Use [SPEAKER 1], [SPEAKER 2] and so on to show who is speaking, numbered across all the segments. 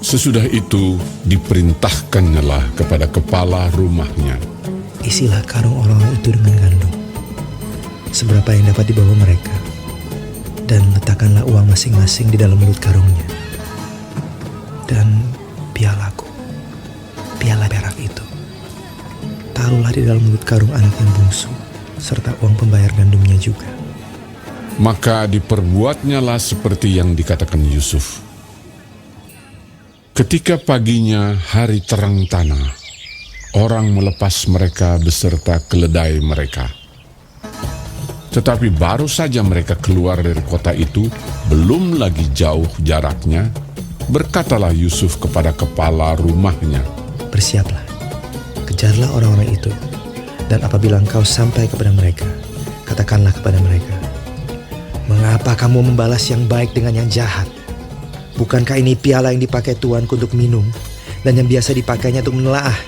[SPEAKER 1] Sesudah itu diperintahkannyalah kepada kepala rumahnya,
[SPEAKER 2] isilah karung orang-orang itu dengan gandum, seberapa yang dapat dibawa mereka, dan letakkanlah uang masing-masing di dalam mulut karungnya. Dan pialaku, piala perak itu, taruhlah di dalam mulut karung anak yang bungsu, serta uang pembayar gandumnya juga.
[SPEAKER 1] Maka diperbuatnyalah seperti yang dikatakan Yusuf. Ketika paginya hari terang tanah, orang melepas mereka beserta keledai mereka. Tetapi baru saja mereka keluar dari kota itu, belum lagi jauh jaraknya, berkatalah Yusuf kepada kepala rumahnya,
[SPEAKER 2] Bersiaplah, kejarlah orang-orang itu, dan apabila engkau sampai kepada mereka, katakanlah kepada mereka, mengapa kamu membalas yang baik dengan yang jahat? Bukankah ini piala yang dipakai tuanku untuk minum, dan yang biasa dipakainya untuk menelaah?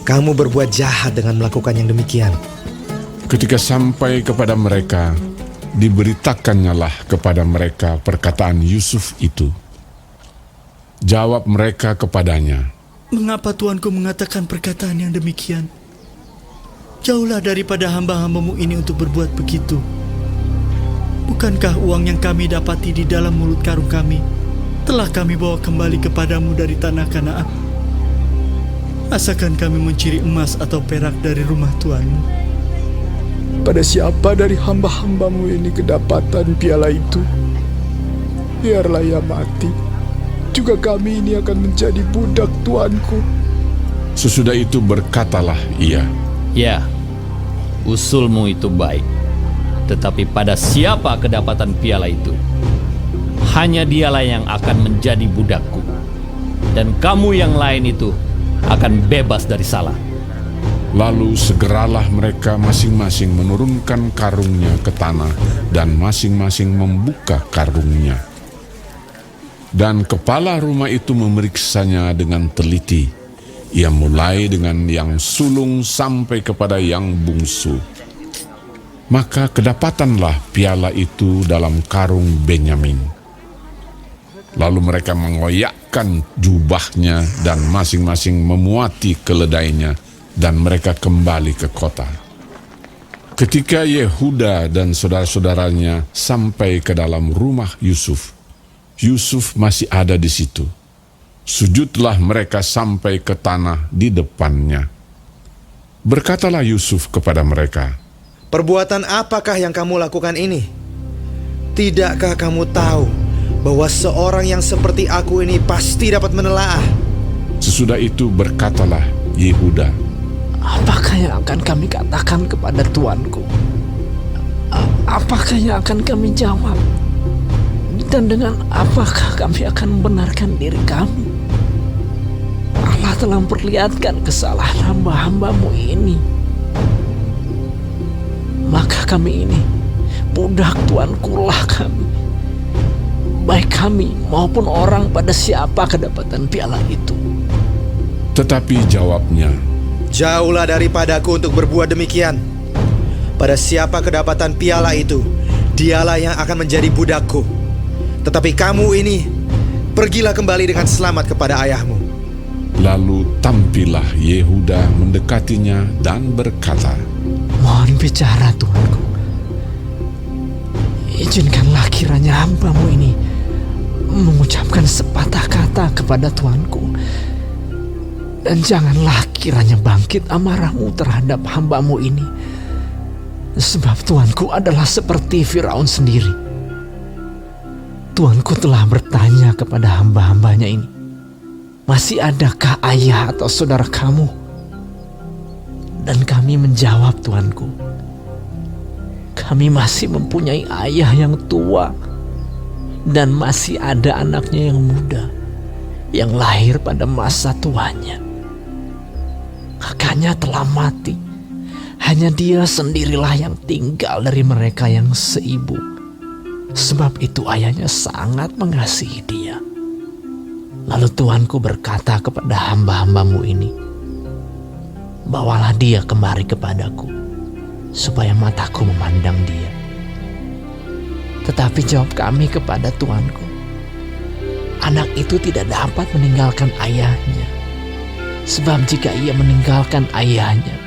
[SPEAKER 2] Kamu berbuat jahat dengan melakukan yang demikian.
[SPEAKER 1] Ketika sampai kepada mereka, diberitakannya kepada mereka perkataan Yusuf itu. Jawab mereka kepadanya,
[SPEAKER 3] Mengapa tuanku mengatakan perkataan yang demikian? Jauhlah daripada hamba-hambamu ini untuk berbuat begitu. Bukankah uang yang kami dapati di dalam mulut karung kami telah kami bawa kembali kepadamu dari tanah Kanaan? Asakan kami mencuri emas atau perak dari rumah tuanmu?
[SPEAKER 4] Pada siapa dari hamba-hambamu ini kedapatan piala itu? Biarlah ia mati. Juga kami ini akan menjadi budak tuanku.
[SPEAKER 1] Sesudah itu berkatalah ia,
[SPEAKER 5] Ya, usulmu itu baik. Tetapi pada siapa kedapatan piala itu? Hanya dialah yang akan menjadi budakku. Dan kamu yang lain itu akan bebas dari salah.
[SPEAKER 1] Lalu segeralah mereka masing-masing menurunkan karungnya ke tanah dan masing-masing membuka karungnya. Dan kepala rumah itu memeriksanya dengan teliti. Ia mulai dengan yang sulung sampai kepada yang bungsu. Maka kedapatanlah piala itu dalam karung Benyamin. Lalu mereka mengoyakkan jubahnya dan masing-masing memuati keledainya, dan mereka kembali ke kota. Ketika Yehuda dan saudara-saudaranya sampai ke dalam rumah Yusuf, Yusuf masih ada di situ. Sujudlah mereka sampai ke tanah di depannya. Berkatalah Yusuf kepada mereka,
[SPEAKER 2] Perbuatan apakah yang kamu lakukan ini? Tidakkah kamu tahu bahwa seorang yang seperti aku ini pasti dapat menelaah?
[SPEAKER 1] Sesudah itu berkatalah Yehuda,
[SPEAKER 6] Apakah yang akan kami katakan kepada tuanku? Apakah yang akan kami jawab? Dan dengan apakah kami akan membenarkan diri kami? Allah telah memperlihatkan kesalahan hamba-hambamu ini. Maka kami ini, budak tuanku lah kami. Baik kami maupun orang pada siapa kedapatan piala itu.
[SPEAKER 1] tetapi jawabnya,
[SPEAKER 2] Jauhlah daripadaku untuk berbuat demikian. Pada siapa kedapatan piala itu, dialah yang akan menjadi budakku. Tetapi kamu ini, pergilah kembali dengan selamat kepada ayahmu.
[SPEAKER 1] Lalu tampillah Yehuda mendekatinya dan berkata,
[SPEAKER 6] Mohon bicara tuanku. Izinkanlah kiranya hambamu ini mengucapkan sepatah kata kepada tuanku. Dan janganlah kiranya bangkit amarahmu terhadap hambamu ini. Sebab tuanku adalah seperti Firaun sendiri. Tuanku telah bertanya kepada hamba-hambanya ini, masih adakah ayah atau saudara kamu? Dan kami menjawab, tuanku, kami masih mempunyai ayah yang tua dan masih ada anaknya yang muda yang lahir pada masa tuanya. Kakaknya telah mati. Hanya dia sendirilah yang tinggal dari mereka yang seibu. Sebab itu ayahnya sangat mengasihi dia. Lalu tuanku berkata kepada hamba-hambamu ini, bawalah dia kemari kepadaku, supaya mataku memandang dia. Tetapi jawab kami kepada tuanku, anak itu tidak dapat meninggalkan ayahnya. Sebab jika ia meninggalkan ayahnya,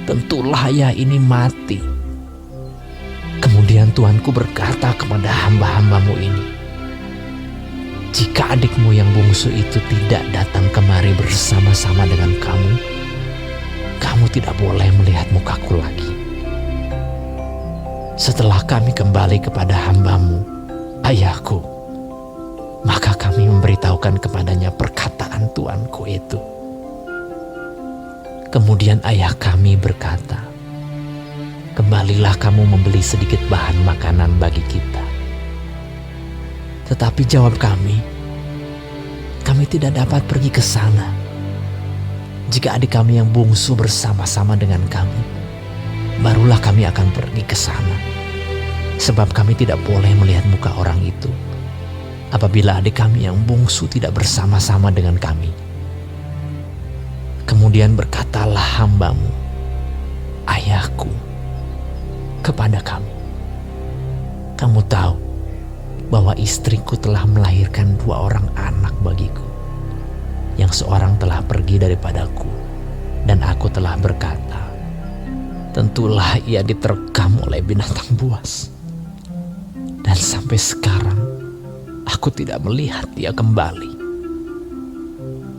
[SPEAKER 6] tentulah ayah ini mati. Kemudian Tuanku berkata kepada hamba-hambamu ini, jika adikmu yang bungsu itu tidak datang kemari bersama-sama dengan kamu, kamu tidak boleh melihat mukaku lagi. Setelah kami kembali kepada hambamu, ayahku, maka kami memberitahukan kepadanya perkataan tuanku itu. Kemudian ayah kami berkata, kembalilah kamu membeli sedikit bahan makanan bagi kita. Tetapi jawab kami tidak dapat pergi ke sana. Jika adik kami yang bungsu bersama-sama dengan kami, barulah kami akan pergi ke sana. Sebab kami tidak boleh melihat muka orang itu apabila adik kami yang bungsu tidak bersama-sama dengan kami. Kemudian berkatalah hambamu, ayahku, kepada kami, kamu tahu bahwa istriku telah melahirkan 2 orang anak bagiku, yang seorang telah pergi daripadaku, dan aku telah berkata, tentulah ia diterkam oleh binatang buas. Dan sampai sekarang aku tidak melihat dia kembali.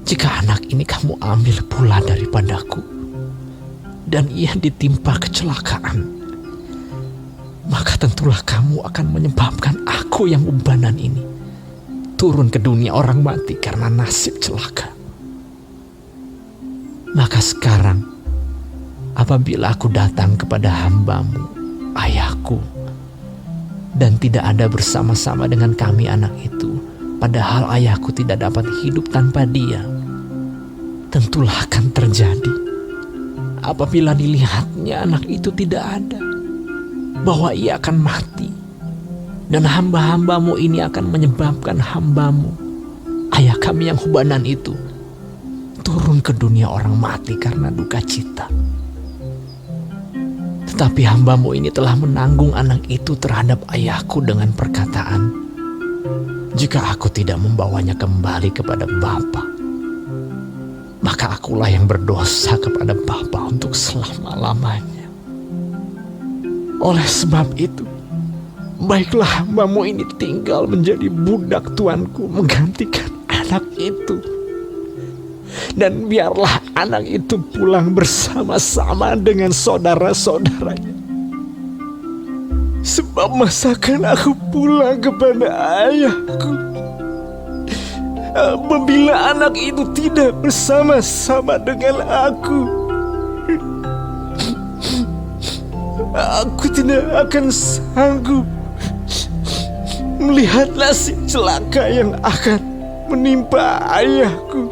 [SPEAKER 6] Jika anak ini kamu ambil pula daripadaku, dan ia ditimpa kecelakaan, maka tentulah kamu akan menyebabkan aku yang ubanan ini turun ke dunia orang mati karena nasib celaka. Maka sekarang, apabila aku datang kepada hambamu, ayahku, dan tidak ada bersama-sama dengan kami anak itu, padahal ayahku tidak dapat hidup tanpa dia, tentulah akan terjadi apabila dilihatnya anak itu tidak ada, bahwa ia akan mati, dan hamba-hambamu ini akan menyebabkan hambamu, ayah kami yang hubanan itu, turun ke dunia orang mati karena duka cita. Tetapi hambamu ini telah menanggung anak itu terhadap ayahku dengan perkataan, jika aku tidak membawanya kembali kepada Bapa, maka akulah yang berdosa kepada Bapa untuk selama-lamanya. Oleh sebab itu, baiklah hambamu ini tinggal menjadi budak tuanku menggantikan anak itu. Dan biarlah anak itu pulang bersama-sama dengan saudara-saudaranya. Sebab masakan aku pulang kepada ayahku apabila anak itu tidak bersama-sama dengan aku. Aku tidak akan sanggup melihat nasib celaka yang akan menimpa ayahku.